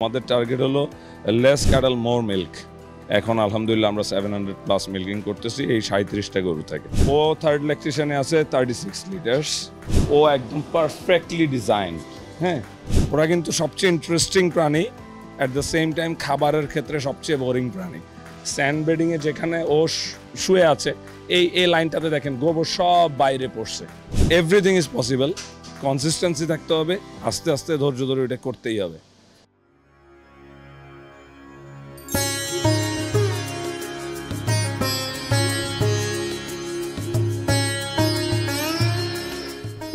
আমাদের টার্গেট হলো less cattle মোর milk. এখন আলহামদুলিল্লাহ আমরা 700+ মিল্কিং করতেছি এই 37টা গরু থেকে। ও থার্ড ল্যাকটেশনে আছে 36 লিটার্স। ও একদম পারফেক্টলি ডিজাইন। হ্যাঁ, ওরা কিন্তু সবচেয়ে ইন্টারেস্টিং প্রাণী, অ্যাট দ্য সেম টাইম খাবারের ক্ষেত্রে সবচেয়ে বোরিং প্রাণী। স্যান্ড বেডিংয়ে যেখানে ও শুয়ে আছে এই লাইনটাতে দেখেন গোবর সব বাইরে পড়ছে। এভরিথিং ইজ পসিবল, কনসিস্টেন্সি থাকতে হবে, আস্তে আস্তে ধৈর্য ধরে এটা করতেই হবে।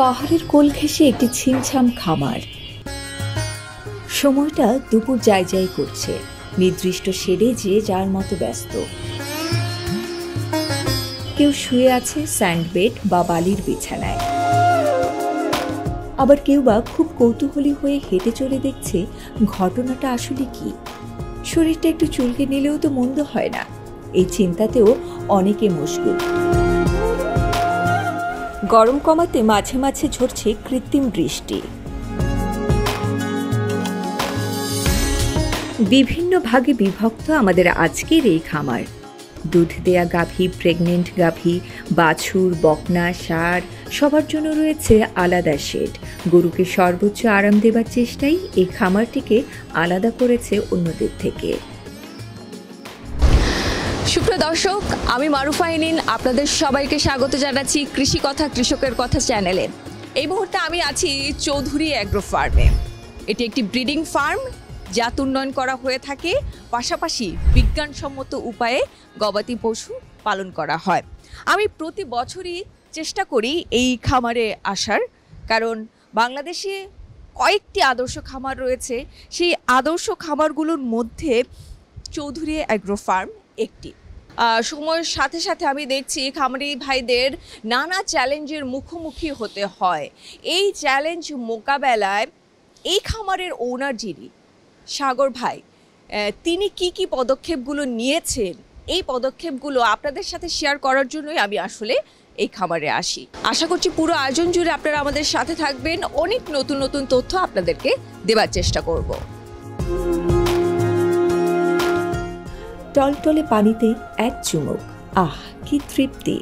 পাহাড়ের কোল ঘেঁষে একটি ছিমছাম খামার। সময়টা দুপুর যাই করছে, নির্দিষ্ট শেডে যে যার মতো ব্যস্ত। কেউ শুয়ে আছে স্যান্ডবেড বা বালির বিছানায়, আবার কেউ বা খুব কৌতূহলী হয়ে হেঁটে চলে দেখছে ঘটনাটা আসলে কি। শরীরটা একটু চুলকে নিলেও তো মন্দ হয় না, এই চিন্তাতেও অনেকে মশগুল। গরম কমাতে মাঝে মাঝে ঝরছে কৃত্রিম বৃষ্টি। বিভিন্ন ভাগে বিভক্ত আমাদের আজকের এই খামার। দুধ দেয়া গাভী, প্রেগনেন্ট গাভী, বাছুর, বকনা, ষাঁড় সবার জন্য রয়েছে আলাদা শেড। গরুকে সর্বোচ্চ আরাম দেবার চেষ্টাই এই খামারটিকে আলাদা করেছে অন্যদের থেকে। সুপ্রিয় দর্শক, আমি মারুফা ইনিন, আপনাদের সবাইকে স্বাগত জানাচ্ছি কৃষি কথা কৃষকের কথা চ্যানেলে। এই মুহূর্তে আমি আছি চৌধুরী অ্যাগ্রো ফার্মে। এটি একটি ব্রিডিং ফার্ম, জাত উন্নয়ন করা হয়ে থাকে, পাশাপাশি বিজ্ঞানসম্মত উপায়ে গবাদি পশু পালন করা হয়। আমি প্রতি বছরই চেষ্টা করি এই খামারে আসার, কারণ বাংলাদেশে কয়েকটি আদর্শ খামার রয়েছে। সেই আদর্শ খামারগুলোর মধ্যে চৌধুরী অ্যাগ্রো ফার্ম একটি। সময়ের সাথে সাথে আমি দেখছি খামারি ভাইদের নানা চ্যালেঞ্জের মুখোমুখি হতে হয়। এই চ্যালেঞ্জ মোকাবেলায় এই খামারের ওনার যিনি সাগর ভাই, তিনি কি পদক্ষেপগুলো নিয়েছেন, এই পদক্ষেপগুলো আপনাদের সাথে শেয়ার করার জন্যই আমি আসলে এই খামারে আসি। আশা করছি পুরো আয়োজন জুড়ে আপনারা আমাদের সাথে থাকবেন, অনেক নতুন নতুন তথ্য আপনাদেরকে দেবার চেষ্টা করব। টলটলে পানিতে এক চুমুক, আহ কি তৃপ্তি!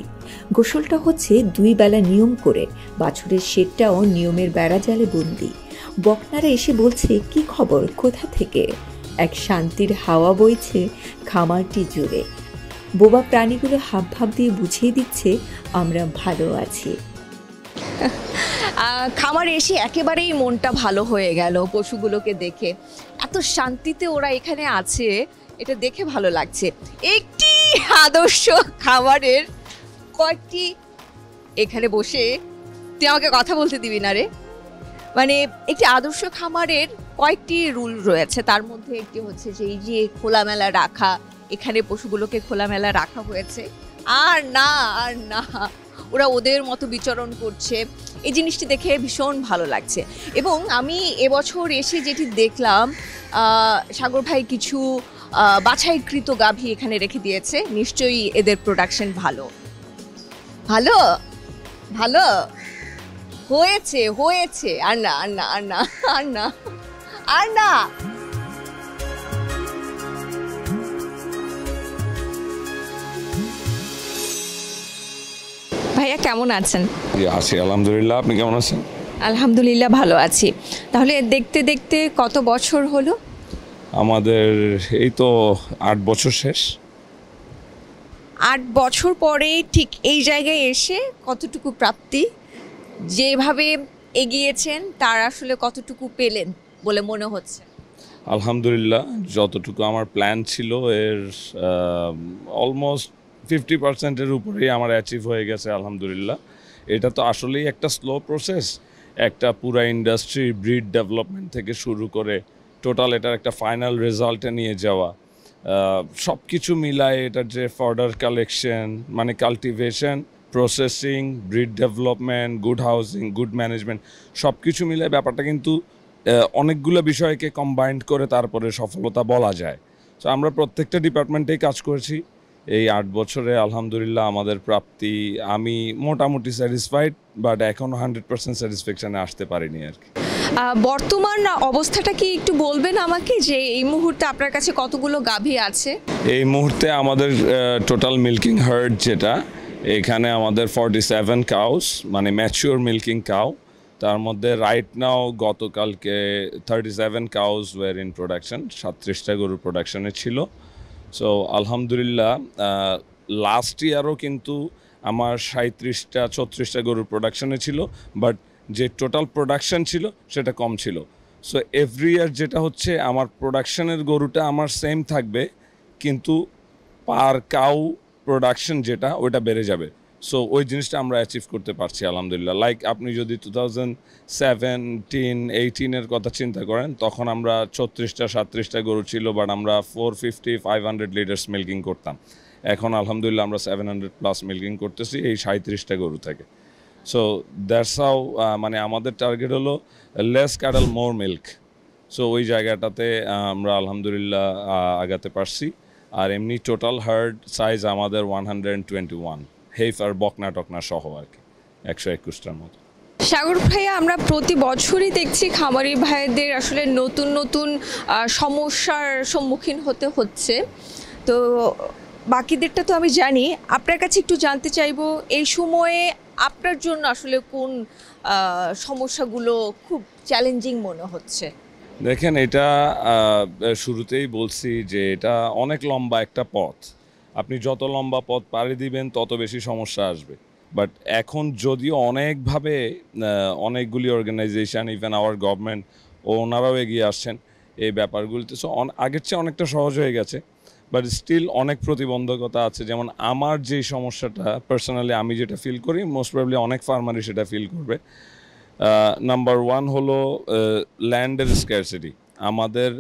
গোসলটা হচ্ছে 2 বেলা নিয়ম করে, বাছুরের শেডটাও নিয়মের বেড়াজালে বন্দি। বকনারা এসে বলছে কি খবর, কোথা থেকে। এক শান্তির হাওয়া বইছে খামারটি জুড়ে। বোবা প্রাণীগুলো হাবভাব দিয়ে বুঝিয়ে দিচ্ছে আমরা ভালো আছি। খামারে এসে একেবারেই মনটা ভালো হয়ে গেল পশুগুলোকে দেখে। এত শান্তিতে ওরা এখানে আছে, এটা দেখে ভালো লাগছে। একটি আদর্শ খামারের কয়েকটি, এখানে বসে তুই আমাকে কথা বলতে দিবি না রে, মানে একটি আদর্শ খামারের কয়েকটি রুল রয়েছে। তার মধ্যে একটি হচ্ছে যে এই যে খোলামেলা রাখা, এখানে পশুগুলোকে খোলামেলা রাখা হয়েছে। আর না ওরা ওদের মতো বিচরণ করছে, এই জিনিসটি দেখে ভীষণ ভালো লাগছে। এবং আমি এবছর এসে যেটি দেখলাম, সাগর ভাই কিছু বাছাইকৃত গাভী এখানে রেখে দিয়েছে। নিশ্চয়ই এদের প্রোডাকশন ভালো ভালো ভালো হয়েছে। আর না ভাইয়া কেমন আছেন? আছি আলহামদুলিল্লাহ, আপনি কেমন আছেন? আলহামদুলিল্লাহ ভালো আছি। তাহলে দেখতে দেখতে কত বছর হলো? আমাদের এই তো 8 বছর শেষ। 8 বছর পরে ঠিক এই জায়গায় এসে কতটুকু প্রাপ্তি, যেভাবে এগিয়েছেন তার আসলে কতটুকু পেলেন বলে মনে হচ্ছে? আলহামদুলিল্লাহ, যতটুকু আমার প্ল্যান ছিল এর অলমোস্ট 50%-এর উপরেই আমার অ্যাচিভ হয়ে গেছে আলহামদুলিল্লাহ। এটা তো আসলেই একটা স্লো প্রসেস, একটা পুরা ইন্ডাস্ট্রি ব্রিড ডেভেলপমেন্ট থেকে শুরু করে টোটাল এটার একটা ফাইনাল রেজাল্টে নিয়ে যাওয়া, সব কিছু মিলায় এটার যে ফর্ডার কালেকশন, মানে cultivation, processing, breed development, good housing, good management, সব কিছু মিলায় ব্যাপারটা কিন্তু অনেকগুলো বিষয়কে কম্বাইন্ড করে তারপরে সফলতা বলা যায়। তো আমরা প্রত্যেকটা ডিপার্টমেন্টেই কাজ করেছি এই 8 বছরে। আলহামদুলিল্লাহ আমাদের প্রাপ্তি, আমি মোটামুটি স্যাটিসফাইড, বাট এখনও 100% স্যাটিসফ্যাকশানে আসতে পারিনি আর কি। বর্তমান অবস্থাটা কি একটু বলবেন আমাকে, যে এই মুহূর্তে আপনার কাছে কতগুলো গাভী আছে? এই মুহূর্তে আমাদের টোটাল মিল্কিং হার্ড যেটা, এখানে আমাদের 47 কাউস, মানে ম্যাচিওর মিল্কিং কাউ। তার মধ্যে রাইট নাও গতকালকে 37 কাউস ওয়ার ইন প্রোডাকশন, 37টা গরুর প্রোডাকশনে ছিল। সো আলহামদুলিল্লাহ, লাস্ট ইয়ারও কিন্তু আমার 37টা 36টা গরুর প্রোডাকশনে ছিল, বাট যে টোটাল প্রোডাকশন ছিল সেটা কম ছিল। সো এভরি ইয়ার যেটা হচ্ছে, আমার প্রোডাকশনের গরুটা আমার সেম থাকবে, কিন্তু পার কাউ প্রোডাকশন যেটা ওইটা বেড়ে যাবে। সো ওই জিনিসটা আমরা অ্যাচিভ করতে পারছি আলহামদুলিল্লাহ। লাইক আপনি যদি 2017-18 কথা চিন্তা করেন, তখন আমরা 36টা 37টা গরু ছিল, বাট আমরা 450-500 লিটার্স মিল্কিং করতাম। এখন আলহামদুলিল্লাহ আমরা 700+ মিল্কিং করতেছি এই 37টা গরু থেকে। সো দ্যাটস হাউ, মানে আমাদের টার্গেট হলো লেস ক্যাটল মোর মিল্ক। সো ওই জায়গাটাতে আমরা আলহামদুলিল্লাহ আগাতে পারছি। আর এমনি টোটাল হার্ড সাইজ আমাদের 121, হেফ আর বকনা টকনা সহ আর কি 121টার মতো। সাগর ভাইয়া, আমরা প্রতি বছরই দেখছি খামারি ভাইদের আসলে নতুন নতুন সমস্যার সম্মুখীন হতে হচ্ছে। তো বাকিদেরটা তো আমি জানি, আপনার কাছে একটু জানতে চাইবো এই সময়ে আপনার জন্য আসলে কোন সমস্যাগুলো খুব চ্যালেঞ্জিং মনে হচ্ছে? দেখেন, এটা শুরুতেই বলছি যে এটা অনেক লম্বা একটা পথ। আপনি যত লম্বা পথ পাড়ি দিবেন তত বেশি সমস্যা আসবে। বাট এখন যদিও অনেকভাবে অনেকগুলি অর্গানাইজেশন, ইভেন আওয়ার গভর্নমেন্ট, ওনারাও এগিয়ে আসছেন এই ব্যাপারগুলিতে। সো আগের চেয়ে অনেকটা সহজ হয়ে গেছে, বাট স্টিল অনেক প্রতিবন্ধকতা আছে। যেমন আমার যেই সমস্যাটা পার্সোনালি আমি যেটা ফিল করি, মোস্ট প্রবলি অনেক ফার্মারই সেটা ফিল করবে। নাম্বার 1 হলো ল্যান্ডের স্ক্যারসিটি। আমাদের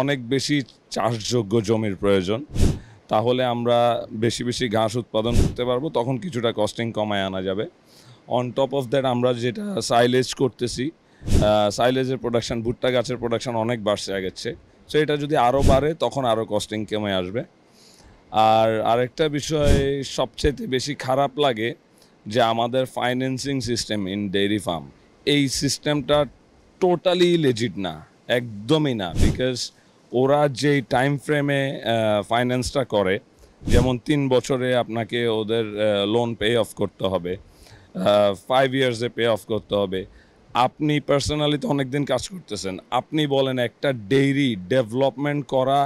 অনেক বেশি চাষযোগ্য জমির প্রয়োজন, তাহলে আমরা বেশি বেশি ঘাস উৎপাদন করতে পারবো, তখন কিছুটা কস্টিং কমায় আনা যাবে। অন টপ অফ দ্যাট আমরা যেটা সাইলেজ করতেছি, সাইলেজের প্রোডাকশন, ভুট্টা গাছের প্রোডাকশন অনেক বাড়ছে আগের চেয়ে। সো এটা যদি আরও বাড়ে তখন আরও কস্টিং কমে আসবে। আর আরেকটা বিষয় সবচেয়ে বেশি খারাপ লাগে যে আমাদের financing system in dairy farm, এই সিস্টেমটা টোটালি লেজিট না, একদমই না। বিকজ ওরা যেই টাইম ফ্রেমে ফাইন্যান্সটা করে, যেমন 3 বছরে আপনাকে ওদের লোন পে অফ করতে হবে, 5 ইয়ার্সে পে অফ করতে হবে। আপনি পার্সোনালি তো অনেক দিন কাজ করতেছেন, আপনি বলেন একটা ডেইরি ডেভেলপমেন্ট করা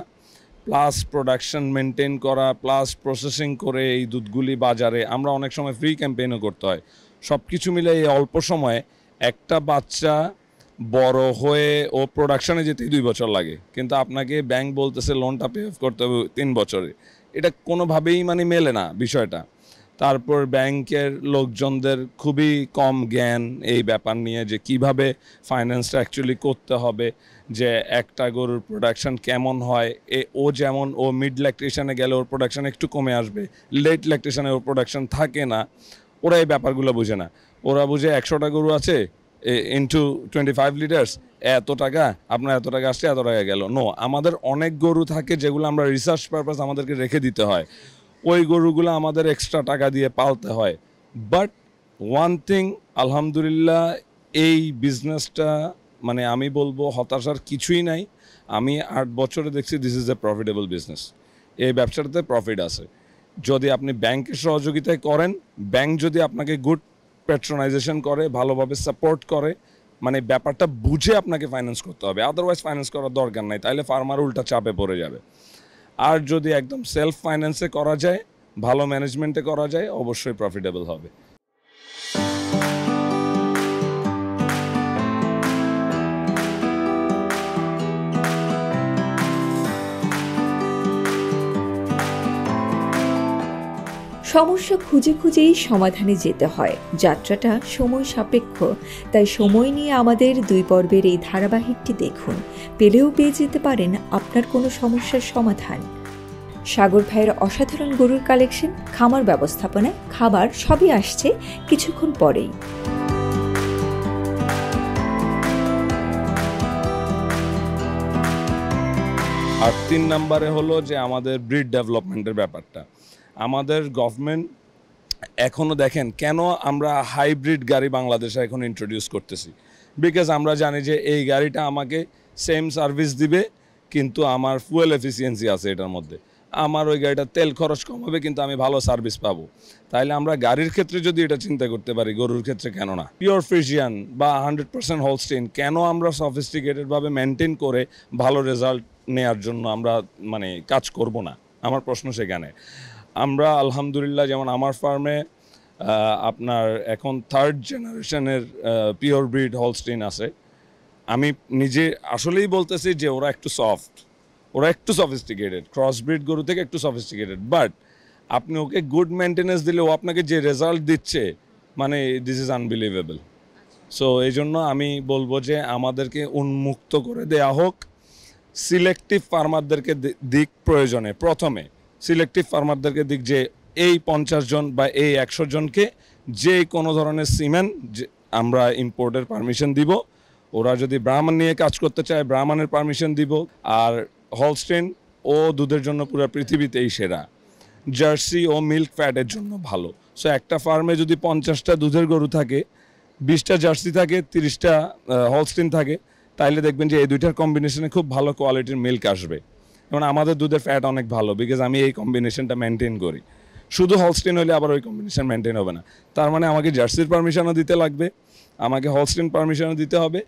প্লাস প্রোডাকশন মেনটেন করা প্লাস প্রসেসিং করে এই দুধগুলি বাজারে, আমরা অনেক সময় ফ্রি ক্যাম্পেইনও করতে হয়। সব কিছু মিলে এই অল্প সময়ে একটা বাচ্চা বড় হয়ে ও প্রোডাকশনে যেতেই 2 বছর লাগে, কিন্তু আপনাকে ব্যাংক বলতেছে লোনটা পে অফ করতে হবে 3 বছরে। এটা কোনোভাবেই মানে মেলে না বিষয়টা। তারপর ব্যাংকের লোকজনদের খুবই কম জ্ঞান এই ব্যাপার নিয়ে, যে কিভাবে ফাইন্যান্সটা অ্যাকচুয়ালি করতে হবে, যে একটা গরুর প্রোডাকশন কেমন হয়। ও যেমন ও মিড ল্যাকটেশনে গেলে ওর প্রোডাকশন একটু কমে আসবে, লেট ল্যাকটেশনে ওর প্রোডাকশন থাকে না। ওরা এই ব্যাপারগুলো বুঝে না। ওরা বুঝে 100টা গরু আছে ইনটু 25 লিটার্স, এত টাকা, আপনার এত টাকা আসছে, এত টাকা গেল। নো, আমাদের অনেক গরু থাকে যেগুলো আমরা রিসার্চ পারপাস আমাদেরকে রেখে দিতে হয়, ওই গরুগুলো আমাদের এক্সট্রা টাকা দিয়ে পালতে হয়। বাট ওয়ান থিং, আলহামদুলিল্লাহ এই বিজনেসটা মানে আমি বলবো হতাশার কিছুই নাই। আমি 8 বছরে দেখছি this is a profitable business. এই ব্যবসাটাতে প্রফিট আছে যদি আপনি ব্যাংকের সহযোগিতায় করেন। ব্যাংক যদি আপনাকে গুড প্যাট্রোনাইজেশন করে, ভালোভাবে সাপোর্ট করে, মানে ব্যাপারটা বুঝে আপনাকে ফাইন্যান্স করতে হবে, আদারওয়াইজ ফাইন্যান্স করার দরকার নাই, তাইলে ফার্মার উল্টা চাপে পড়ে যাবে। আর যদি একদম সেলফ ফাইন্যান্সে করা যায়, ভালো ম্যানেজমেন্টে করা যায়, অবশ্যই প্রফিটেবল হবে। সমস্যা খুঁজে খুঁজেই সমাধানে যেতে হয়। যাত্রাটা সময় সাপেক্ষ, তাই সময় নিয়ে আমাদের 2 পর্বের এই ধারাবাহিকটি দেখুন, পেলেও পেয়ে যেতে পারেন আপনার কোনো সমস্যার সমাধান। সাগর ভাইয়ের অসাধারণ গরুর কালেকশন, খামার ব্যবস্থাপনা, খাবার সবই আসছে কিছুক্ষণ পরেই। আর 3 নম্বরে হলো যে আমাদের ব্রিড ডেভেলপমেন্টের ব্যাপারটা। আমাদের গভর্নমেন্ট এখনও দেখেন কেন আমরা হাইব্রিড গাড়ি বাংলাদেশে এখন ইন্ট্রোডিউস করতেছি, বিকজ আমরা জানি যে এই গাড়িটা আমাকে সেম সার্ভিস দিবে, কিন্তু আমার ফুয়েল এফিসিয়েন্সি আছে এটার মধ্যে, আমার ওই গাড়িটার তেল খরচ কম হবে, কিন্তু আমি ভালো সার্ভিস পাবো। তাইলে আমরা গাড়ির ক্ষেত্রে যদি এটা চিন্তা করতে পারি, গরুর ক্ষেত্রে কেন না? পিওর ফ্রিজিয়ান বা 100% হোলস্টেইন কেন আমরা সফিস্টিকেটেডভাবে মেনটেন করে ভালো রেজাল্ট নেয়ার জন্য আমরা মানে কাজ করব না? আমার প্রশ্ন সেখানে। আমরা আলহামদুলিল্লাহ, যেমন আমার ফার্মে আপনার এখন 3rd জেনারেশনের পিওর ব্রিড হোলস্টেইন আছে। আমি নিজে আসলেই বলতেছি যে ওরা একটু সফট, ওরা একটু সফিস্টিকেটেড, ক্রস ব্রিড গরু থেকে একটু সফিস্টিকেটেড, বাট আপনি ওকে গুড মেনটেনেন্স দিলে ও আপনাকে যে রেজাল্ট দিচ্ছে, মানে দিস ইজ আনবিলিভেবল। সো এই জন্য আমি বলবো যে আমাদেরকে উন্মুক্ত করে দেয়া হোক, সিলেক্টিভ ফার্মারদেরকে দিক, প্রয়োজনে প্রথমে সিলেক্টিভ ফার্মারদেরকে দিক, যে এই 50 জন বা এই 100 জনকে যে কোনো ধরনের সিমেন্ট আমরা ইম্পোর্টের পারমিশন দিব। ওরা যদি ব্রাহ্মণ নিয়ে কাজ করতে চায় ব্রাহ্মণের পারমিশন দিব। আর হলস্টেইন ও দুধের জন্য পুরো পৃথিবীতেই সেরা, জার্সি ও মিল্ক ফ্যাটের জন্য ভালো। সো একটা ফার্মে যদি 50টা দুধের গরু থাকে, 20টা জার্সি থাকে, 30টা হলস্টেইন থাকে, তাইলে দেখবেন যে এই দুইটার কম্বিনেশনে খুব ভালো কোয়ালিটির মিল্ক আসবে। যেমন আমাদের দুধের ফ্যাট অনেক ভালো, বিকজ আমি এই কম্বিনেশনটা মেনটেন করি। শুধু হলস্টেইন হলে আবার ওই কম্বিনেশন মেনটেন হবে না, তার মানে আমাকে জার্সির পারমিশনও দিতে লাগবে, আমাকে হলস্টেইন পারমিশনও দিতে হবে।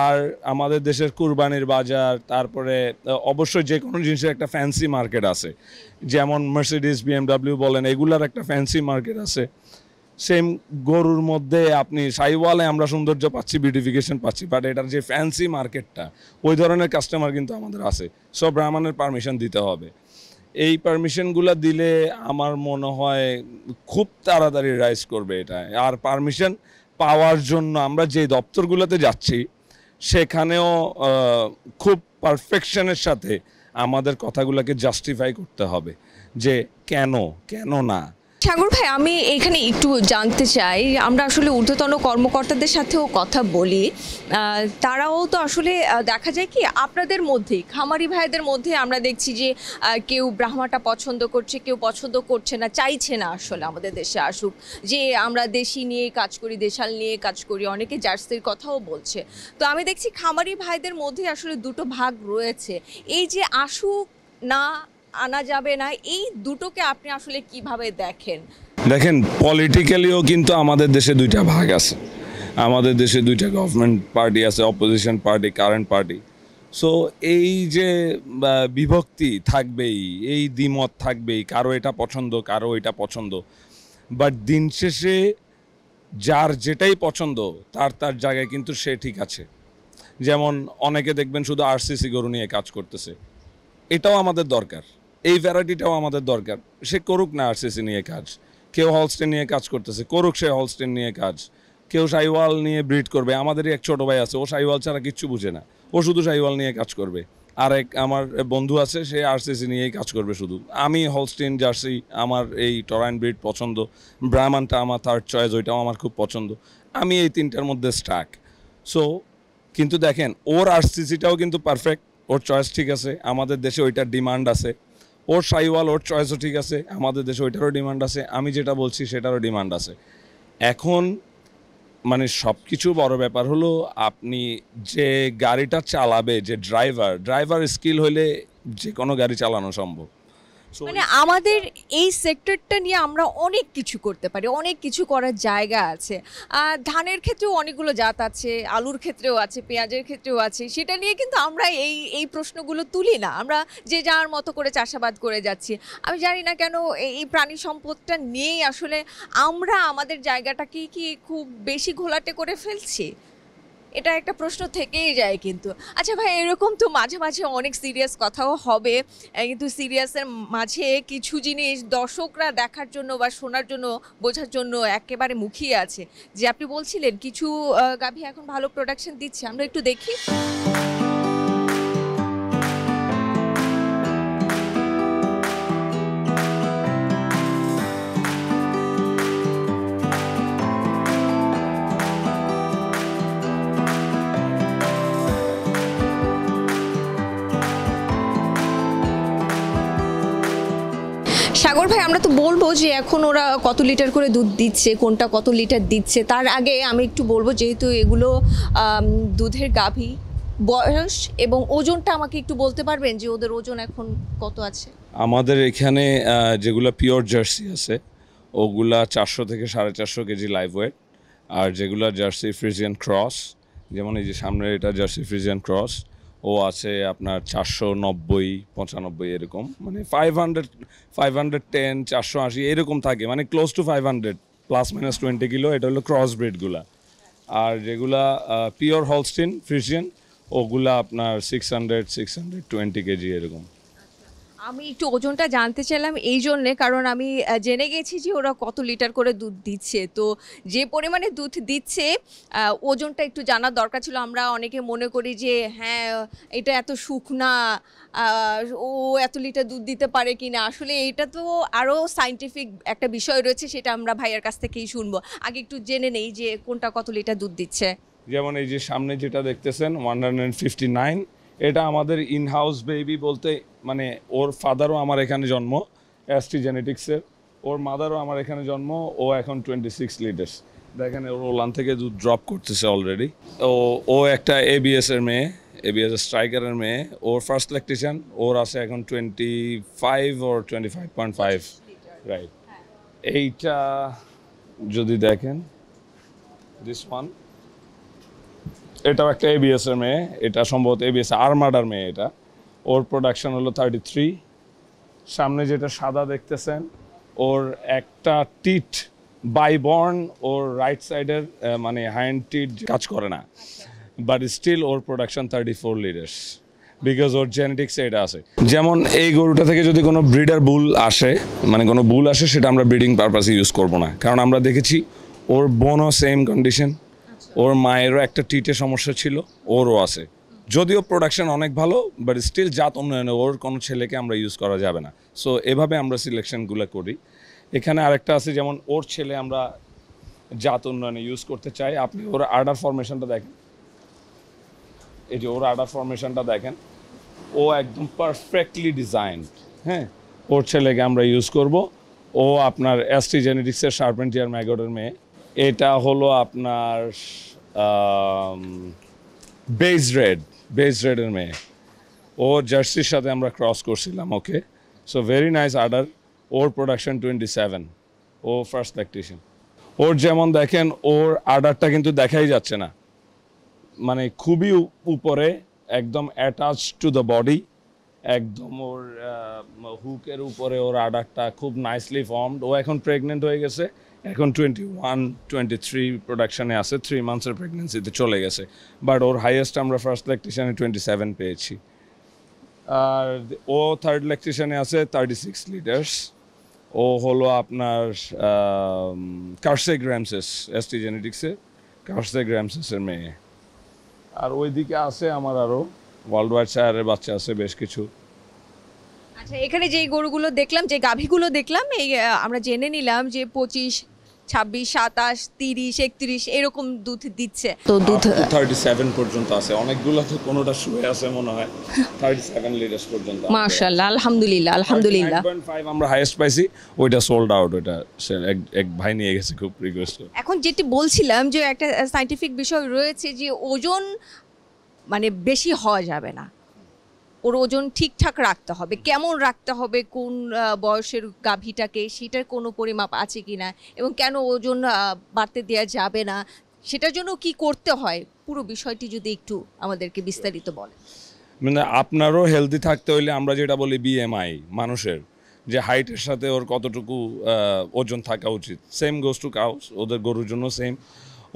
আর আমাদের দেশের কুরবানির বাজার, তারপরে অবশ্যই যে কোনো জিনিসের একটা ফ্যান্সি মার্কেট আছে, যেমন মার্সিডিজ, BMW বলেন, এগুলার একটা ফ্যান্সি মার্কেট আছে। সেম গরুর মধ্যে আপনি সাইওয়ালে আমরা সৌন্দর্য পাচ্ছি, বিউটিফিকেশন পাচ্ছি, বাট এটার যে ফ্যান্সি মার্কেটটা, ওই ধরনের কাস্টমার কিন্তু আমাদের আছে। সব ব্রাহ্মণের পারমিশন দিতে হবে। এই পারমিশনগুলো দিলে আমার মনে হয় খুব তাড়াতাড়ি রাইজ করবে এটা। আর পারমিশন পাওয়ার জন্য আমরা যে দপ্তরগুলোতে যাচ্ছি, সেখানেও খুব পারফেকশনের সাথে আমাদের কথাগুলোকে জাস্টিফাই করতে হবে যে কেন কেন না। সাগর ভাই, আমি এখানে একটু জানতে চাই, আমরা আসলে ঊর্ধ্বতন কর্মকর্তাদের সাথেও কথা বলি, তারাও তো আসলে দেখা যায় কি আপনাদের মধ্যেই, খামারি ভাইদের মধ্যে আমরা দেখছি যে কেউ ব্রাহ্মাটা পছন্দ করছে, কেউ পছন্দ করছে না, চাইছে না আসলে আমাদের দেশে আসুক, যে আমরা দেশি নিয়ে কাজ করি, দেশাল নিয়ে কাজ করি, অনেকে জার্সির কথাও বলছে। তো আমি দেখছি খামারি ভাইদের মধ্যে আসলে দুটো ভাগ রয়েছে। এই যে আসুক না আনা যাবে না, এই দুটোকে আপনি আসলে কিভাবে দেখেন? দেখেন, পলিটিক্যালিও কিন্তু আমাদের দেশে দুইটা ভাগ আছে। আমাদের দেশে দুইটা গভর্নমেন্ট পার্টি আছে, opposition party, current party. So এই যে বিভক্তি থাকবেই, এই দ্বিমত থাকবেই, কারো এটা পছন্দ, কারো এটা পছন্দ, বাট দিন শেষে যার যেটাই পছন্দ তার তার জায়গায় কিন্তু সে ঠিক আছে। যেমন অনেকে দেখবেন শুধু RCC গরু নিয়ে কাজ করতেছে, এটাও আমাদের দরকার, এই ভ্যারাইটিটাও আমাদের দরকার, সে করুক না RCC নিয়ে কাজ। কেউ হলস্টেইন নিয়ে কাজ করতেছে, করুক সে হলস্টেইন নিয়ে কাজ। কেউ সাইওয়াল নিয়ে ব্রিড করবে, আমাদেরই এক ছোটো ভাই আছে, ও সাইওয়াল ছাড়া কিচ্ছু বুঝে না, ও শুধু সাইওয়াল নিয়ে কাজ করবে। আর এক আমার বন্ধু আছে, সে RCC নিয়েই কাজ করবে শুধু। আমি হলস্টেইন, জার্সি, আমার এই টরাইন ব্রিড পছন্দ, ব্রাহ্মানটা আমার 3rd চয়েস, ওইটাও আমার খুব পছন্দ। আমি এই তিনটার মধ্যে স্টাক। সো কিন্তু দেখেন, ওর RCCটাও কিন্তু পারফেক্ট, ওর চয়েস ঠিক আছে, আমাদের দেশে ওইটার ডিমান্ড আছে। ওর সাইওয়াল, ওর চয়েসও ঠিক আছে, আমাদের দেশে ওইটারও ডিমান্ড আছে, আমি যেটা বলছি সেটারও ডিমান্ড আছে। এখন মানে সব কিছু বড় ব্যাপার হলো আপনি যে গাড়িটা চালাবে, যে ড্রাইভার স্কিল হলে যে কোনো গাড়ি চালানো সম্ভব। মানে আমাদের এই সেক্টরটা নিয়ে আমরা অনেক কিছু করতে পারি, অনেক কিছু করার জায়গা আছে। ধানের ক্ষেত্রেও অনেকগুলো জাত আছে, আলুর ক্ষেত্রেও আছে, পেঁয়াজের ক্ষেত্রেও আছে, সেটা নিয়ে কিন্তু আমরা এই প্রশ্নগুলো তুলি না, আমরা যে যার মতো করে চাষাবাদ করে যাচ্ছি। আমি জানি না কেন এই প্রাণী সম্পদটা নিয়েই আসলে আমরা আমাদের জায়গাটাকে কি খুব বেশি ঘোলাটে করে ফেলছি, এটা একটা প্রশ্ন থেকেই যায় কিন্তু। আচ্ছা ভাই, এরকম তো মাঝে মাঝে অনেক সিরিয়াস কথাও হবে, কিন্তু সিরিয়াসের মাঝে কিছু জিনিস দর্শকরা দেখার জন্য বা শোনার জন্য, বোঝার জন্য একেবারে মুখিয়ে আছে। যে আপনি বলছিলেন কিছু গাভী এখন ভালো প্রোডাকশন দিচ্ছে, আমরা একটু দেখি। সাগর ভাই, আমরা তো বলবো যে এখন ওরা কত লিটার করে দুধ দিচ্ছে, কোনটা কত লিটার দিচ্ছে। তার আগে আমি একটু বলবো, যেহেতু এগুলো দুধের গাভী, বয়স এবং ওজনটা আমাকে একটু বলতে পারবেন যে ওদের ওজন এখন কত আছে? আমাদের এখানে যেগুলো পিওর জার্সি আছে ওগুলা 400 থেকে 450 কেজি লাইভ ওয়েট, আর যেগুলো জার্সি ফ্রিজিয়ান ক্রস, যেমন এই যে সামনের এটা জার্সি ফ্রিজিয়ান ক্রস, ও আছে আপনার 490-95 এরকম, মানে 510 480 এরকম থাকে, মানে ক্লোজ টু 500 +- 20 কিলো। এটা হলো ক্রস ব্রিডগুলা। আর যেগুলা পিওর হলস্টিন ফ্রিজিয়ান ওগুলা আপনার 620 কেজি এরকম। আমি একটু ওজনটা জানতে চাইলাম এই জন্যে, কারণ আমি জেনে গেছি যে ওরা কত লিটার করে দুধ দিচ্ছে। তো যে পরিমাণে দুধ দিচ্ছে ওজনটা একটু জানার দরকার ছিল। আমরা অনেকে মনে করি যে হ্যাঁ এটা এত শুকনা, ও এত লিটার দুধ দিতে পারে কি না। আসলে এটা তো আরও সায়েন্টিফিক একটা বিষয় রয়েছে, সেটা আমরা ভাইয়ের কাছ থেকেই শুনবো। আগে একটু জেনে নেই যে কোনটা কত লিটার দুধ দিচ্ছে। যেমন এই যে সামনে যেটা দেখতেছেন 159, এটা আমাদের ইনহাউস বেবি বলতে, মানে ওর ফাদারও আমার এখানে জন্ম এসটি জেনেটিক্সের, ওর মাদারও আমার এখানে জন্ম। ও এখন 26 লিটার্স। দেখেন ওর ওলান থেকে দুধ ড্রপ করতেছে অলরেডি। ও একটা এবিএস এর মেয়ে, এবিএস স্ট্রাইকারের মেয়ে। ওর ফার্স্ট ল্যাকটেশন, ওর আছে এখন 25 or 25.5, রাইট। এইটা যদি দেখেন, দিস ওয়ান, এটাও একটা এবিএস এর মেয়ে, এটা সম্ভবত এবিএস আর্মাডার মেয়ে। এটা ওর প্রোডাকশন হলো 33। সামনে যেটা সাদা দেখতেছেন, ওর একটা টিট বাইবর্ন, ওর রাইট সাইডের মানে হাইন্ড টিট কাজ করে না, বাট স্টিল ওর প্রোডাকশন 34 লিটার্স, বিকজ ওর জেনেটিক্স এটা আছে। যেমন এই গরুটা থেকে যদি কোনো ব্রিডার বুল আসে, মানে কোনো বুল আসে, সেটা আমরা ব্রিডিং পারপাসে ইউজ করব না, কারণ আমরা দেখেছি ওর বোনও সেম কন্ডিশন, ওর মায়েরও একটা টিটে সমস্যা ছিল, ওরও আছে। যদিও প্রোডাকশন অনেক ভালো, বাট স্টিল জাত উন্নয়নে ওর কোনো ছেলেকে আমরা ইউজ করা যাবে না। সো এভাবে আমরা সিলেকশনগুলো করি। এখানে আরেকটা আছে, যেমন ওর ছেলে আমরা জাত উন্নয়নে ইউজ করতে চাই। আপনি ওর আডার ফরমেশনটা দেখেন, এই যে ওর আডার ফরমেশনটা দেখেন, ও একদম পারফেক্টলি ডিজাইনড। হ্যাঁ, ওর ছেলেকে আমরা ইউজ করব। ও আপনার এসটি জেনেটিক্সের শার্পেন্টিয়ার ম্যাগডের মেয়ে। এটা হলো আপনার বেজ রেডের মেয়ে। ও জার্সির সাথে আমরা ক্রস করছিলাম, okay. So very nice udder. ওর প্রোডাকশন 27। ও ফার্স্ট ল্যাকটেশন। ওর যেমন দেখেন, ওর আডারটা কিন্তু দেখাই যাচ্ছে না, মানে খুবই উপরে, একদম অ্যাটাচ টু দ্য বডি, একদম ওর হুকের উপরে ওর আডারটা খুব নাইসলি ফর্মড। ও এখন প্রেগনেন্ট হয়ে গেছে, এখন 21-23 প্রোডাকশানে আছে, 3 মান্থসের প্রেগনেন্সিতে চলে গেছে। বাট ওর হাইয়েস্ট আমরা ফার্স্ট ল্যাকটেশনে 27 পেয়েছি। আর ও থার্ড ল্যাকটেশনে আছে 36 লিটার্স। ও হলো আপনার কার্সেক র্যামসেস, এসটি জেনেটিক্সের কার্সেক র্যামসেসের মেয়ে। আর ওইদিকে আছে আমার আরও ওয়ার্ল্ড ওয়াইড শায়ারের বাচ্চা আছে বেশ কিছু। আচ্ছা, এখানে যেই গরুগুলো দেখলাম, যে গাভীগুলো দেখলাম, এই আমরা জেনে নিলাম যে 25, 26, 27, 30, 31 এরকম দুধ দিচ্ছে। তো দুধ 37 পর্যন্ত আছে, অনেকগুলো তো কোনোটা শুয়ে আছে মনে হয় 37 লিটার্স পর্যন্ত। মাশাআল্লাহ, আলহামদুলিল্লাহ আলহামদুলিল্লাহ। 9.5 আমরা হাইয়েস্ট পাইছি, ওইটা সোল্ড আউট। ওইটা এক ভাই নিয়ে গেছে খুব রিকোয়েস্ট করে। এখন যেটি বলছিলাম যে একটা সায়েন্টিফিক বিষয় রয়েছে যে ওজন মানে বেশি হওয়া যাবে না, ওর ওজন ঠিকঠাক রাখতে হবে। কেমন রাখতে হবে, কোন বয়সের গাভীটাকে, সেটার কোনো পরিমাপ আছে কি না, এবং কেন ওজন বাড়তে দেওয়া যাবে না, সেটার জন্য কি করতে হয়, পুরো বিষয়টি যদি একটু আমাদেরকে বিস্তারিত বলেন। মানে আপনারও হেলদি থাকতে হইলে আমরা যেটা বলি বিএমআই, মানুষের যে হাইটের সাথে ওর কতটুকু ওজন থাকা উচিত, সেম গোস টু কাউস, ওদের গরুর জন্য সেম,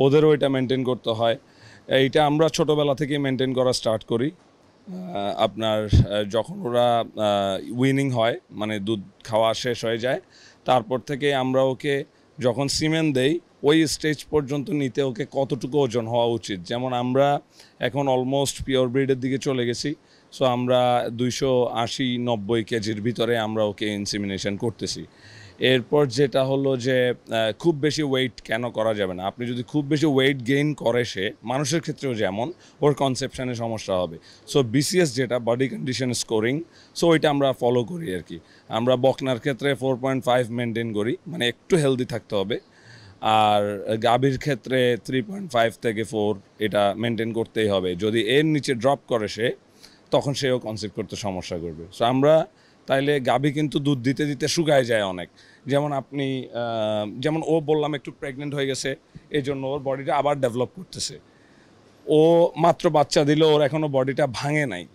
ওদেরও এটা মেনটেন করতে হয়। এইটা আমরা ছোটোবেলা থেকেই মেনটেন করা স্টার্ট করি। আপনার যখন ওরা উইনিং হয়, মানে দুধ খাওয়া শেষ হয়ে যায়, তারপর থেকে আমরা ওকে যখন সিমেন্ট দেই, ওই স্টেজ পর্যন্ত নিতে ওকে কতটুকু ওজন হওয়া উচিত। যেমন আমরা এখন অলমোস্ট পিওর ব্রিডের দিকে চলে গেছি। সো আমরা 280-90 কেজির ভিতরে আমরা ওকে ইনসিমিনেশন করতেছি। এরপর যেটা হলো যে খুব বেশি ওয়েট কেন করা যাবে না, আপনি যদি খুব বেশি ওয়েট গেইন করে সে মানুষের ক্ষেত্রেও যেমন ওর কনসেপশনে সমস্যা হবে। সো বিসিএস যেটা বডি কন্ডিশন স্কোরিং, সো ওইটা আমরা ফলো করি আর কি। আমরা বকনার ক্ষেত্রে 4.5 মেনটেন করি, মানে একটু হেলদি থাকতে হবে। আর গাভীর ক্ষেত্রে 3.5 থেকে 4 এটা মেনটেন করতেই হবে। যদি এর নিচে ড্রপ করে সে, তখন সেও কনসেপ্ট করতে সমস্যা করবে। সো আমরা তাইলে গাভী কিন্তু দুধ দিতে দিতে শুকায় যায় অনেক। যেমন আপনি যেমন ও বললাম একটু প্রেগনেন্ট হয়ে গেছে, এই জন্য ওর বডিটা আবার ডেভেলপ করতেছে। ও মাত্র বাচ্চা দিল, ওর এখনও বডিটা ভাঙে নাই।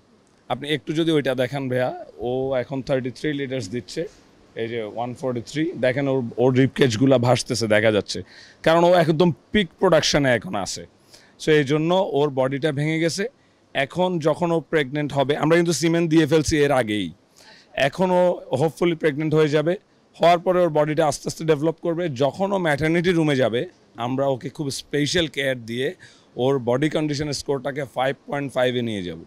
আপনি একটু যদি ওইটা দেখেন ভাইয়া, ও এখন 33 লিটার্স দিচ্ছে, এই যে 143 দেখেন, ওর রিপকেজগুলো ভাসতেছে দেখা যাচ্ছে, কারণ ও একদম পিক প্রোডাকশানে এখন আছে। সো এই জন্য ওর বডিটা ভেঙে গেছে। এখন যখন ও প্রেগনেন্ট হবে, আমরা কিন্তু সিমেন্ট দিয়ে ফেলছি এর আগেই, এখন ও হোপফুলি প্রেগনেন্ট হয়ে যাবে। হওয়ার পরে ওর বডিটা আস্তে আস্তে ডেভেলপ করবে। যখন ও ম্যাটারনিটি রুমে যাবে, আমরা ওকে খুব স্পেশাল কেয়ার দিয়ে ওর বডি কন্ডিশনের স্কোরটাকে 5.5-এ নিয়ে যাব।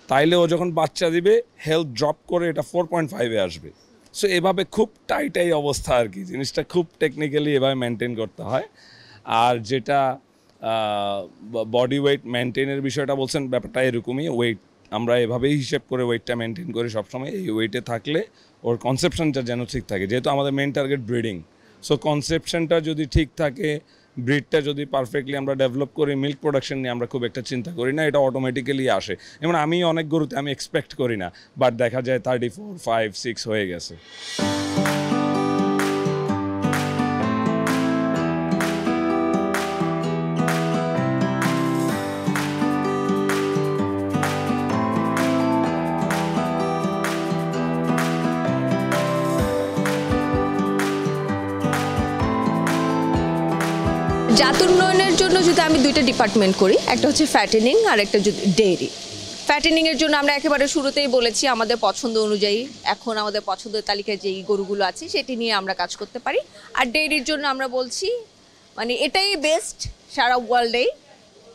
তাইলে ও যখন বাচ্চা দিবে, হেলথ ড্রপ করে এটা 4.5-এ আসবে। সো এভাবে খুব টাইটাই অবস্থা আর কি, জিনিসটা খুব টেকনিক্যালি এভাবে মেনটেন করতে হয়। আর যেটা বডি ওয়েট মেনটেনের বিষয়টা বলছেন, ব্যাপারটা এরকমই। ওয়েট আমরা এভাবেই হিসেব করে ওয়েটটা মেনটেন করি সবসময়। এই ওয়েটে থাকলে ওর কনসেপশনটা যেন ঠিক থাকে, যেহেতু আমাদের মেন টার্গেট ব্রিডিং। সো কনসেপশনটা যদি ঠিক থাকে, ব্রিডটা যদি পারফেক্টলি আমরা ডেভেলপ করি, মিল্ক প্রোডাকশন নিয়ে আমরা খুব একটা চিন্তা করি না, এটা অটোমেটিক্যালি আসে। যেমন আমি অনেক গরুতে আমি এক্সপেক্ট করি না, বাট দেখা যায় 34, 5, 6 হয়ে গেছে। জাত উন্নয়নের জন্য যদি আমি দুইটা ডিপার্টমেন্ট করি, একটা হচ্ছে ফ্যাটেনিং আর একটা যদি ডেইরি। ফ্যাটেনিংয়ের জন্য আমরা একেবারে শুরুতেই বলেছি আমাদের পছন্দ অনুযায়ী এখন আমাদের পছন্দের তালিকায় যেই গরুগুলো আছে সেটি নিয়ে আমরা কাজ করতে পারি। আর ডেইরির জন্য আমরা বলছি মানে এটাই বেস্ট সারা ওয়ার্ল্ডেই,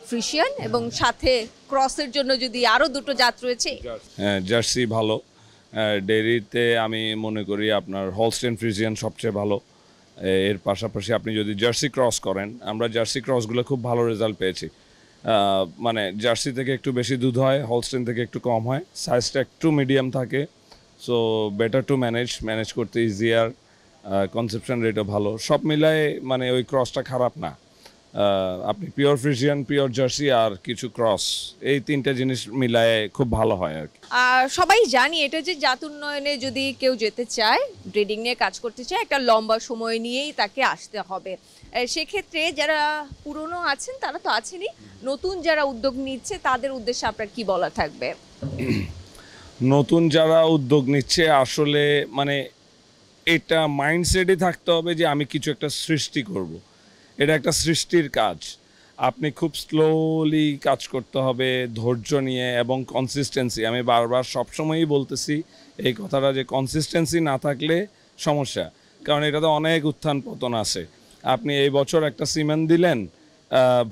ফ্রিশিয়ান, এবং সাথে ক্রসের জন্য যদি আরও দুটো জাত রয়েছে। হ্যাঁ, জার্সি ভালো। ডেইরিতে আমি মনে করি আপনার হলস্টেইন ফ্রিজিয়ান সবচেয়ে ভালো। এর পাশাপাশি আপনি যদি জার্সি ক্রস করেন, আমরা জার্সি ক্রসগুলো খুব ভালো রেজাল্ট পেয়েছি। মানে জার্সি থেকে একটু বেশি দুধ হয়, হলস্টেইন থেকে একটু কম হয়, সাইজটা একটু মিডিয়াম থাকে। সো বেটার টু ম্যানেজ করতে ইজিয়ার, কনসেপশন রেটও ভালো। সব মিলায় মানে ওই ক্রসটা খারাপ না। আপনি পিওর ফ্রিজিয়ান, পিওর জার্সি আর কিছু ক্রস, এই তিনটা জিনিস মিলায় খুব ভালো হয় আর কি। আর সবাই জানি এটা যে জাত উন্নয়নে যদি কেউ যেতে চায়, ব্রিডিং নিয়ে কাজ করতে চায়, একটা লম্বা সময় নিয়েই তাকে আসতে হবে। সেক্ষেত্রে যারা পুরনো আছেন তারা তো আছেনই, নতুন যারা উদ্যোগ নিচ্ছে তাদের উদ্দেশ্যে আপনার কি বলা থাকবে? নতুন যারা উদ্যোগ নিচ্ছে আসলে মানে এটা মাইন্ডসেটই থাকতে হবে যে আমি কিছু একটা সৃষ্টি করব। এটা একটা সৃষ্টির কাজ। আপনি খুব স্লোলি কাজ করতে হবে, ধৈর্য নিয়ে এবং কনসিস্টেন্সি। আমি বারবার সবসময়ই বলতেছি এই কথাটা, যে কনসিস্টেন্সি না থাকলে সমস্যা। কারণ এটাতে অনেক উত্থান পতন আছে। আপনি এই বছর একটা সিমেন্ট দিলেন,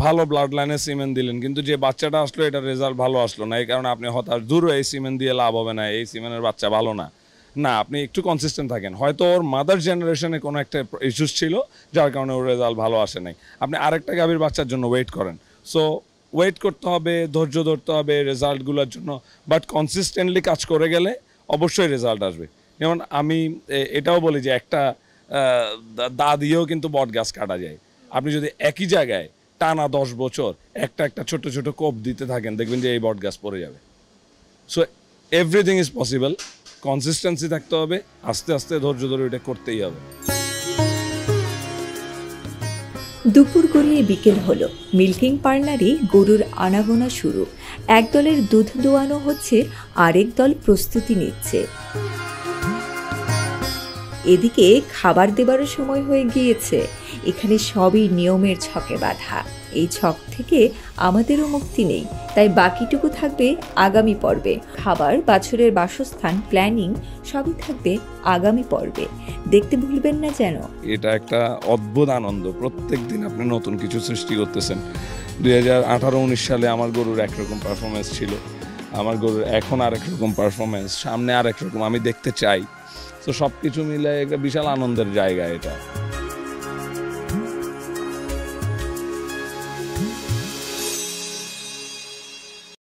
ভালো ব্লাড লাইনের সিমেন্ট দিলেন, কিন্তু যে বাচ্চাটা আসলো এটা রেজাল্ট ভালো আসলো না, এই কারণে আপনি হতাশ, দূর এই সিমেন্ট দিয়ে লাভ হবে না, এই সিমেন্টের বাচ্চা ভালো না। না, আপনি একটু কনসিস্টেন্ট থাকেন। হয়তো ওর মাদার জেনারেশনে কোনো একটা ইস্যুস ছিল যার কারণে ওর রেজাল্ট ভালো আসে নাই। আপনি আরেকটা গাভীর বাচ্চার জন্য ওয়েট করেন। সো ওয়েট করতে হবে, ধৈর্য ধরতে হবে রেজাল্টগুলোর জন্য, বাট কনসিস্টেন্টলি কাজ করে গেলে অবশ্যই রেজাল্ট আসবে। যেমন আমি এটাও বলি যে একটা দা দিয়েও কিন্তু বট গাছ কাটা যায়। আপনি যদি একই জায়গায় টানা 10 বছর একটা ছোট ছোট কোপ দিতে থাকেন, দেখবেন যে এই বট গাছ পড়ে যাবে। So everything is possible. Consistency থাকতে হবে, আস্তে আস্তে ধৈর্য ধরে এটা করতেই হবে। দুপুর গড়িয়ে বিকেল হলো, মিল্কিং পার্লারে গরুর আনাগোনা শুরু। এক দলের দুধ দোয়ানো হচ্ছে, আরেক দল প্রস্তুতি নিচ্ছে। এদিকে খাবার দেবারও সময় হয়ে গিয়েছে। এখানে সবই নিয়মের ছকে বাঁধা। এই ছক থেকে আমাদেরও মুক্তি নেই, তাই বাকিটুকু থাকবে আগামী পর্বে। খাবার, বাছুরের বাসস্থান, প্ল্যানিং সবই থাকবে আগামী পর্বে। দেখতে ভুলবেন না যেন। এটা একটা অদ্ভুত আনন্দ, প্রত্যেক দিন আপনি নতুন কিছু সৃষ্টি করতেছেন। 2018-19 সালে আমার গরুর একরকম পারফরমেন্স ছিল, আমার গরুর এখন আরেক রকম পারফরমেন্স, সামনে আরেক রকম আমি দেখতে চাই। তো সব কিছু মিলে একটা বিশাল আনন্দের জায়গা এটা।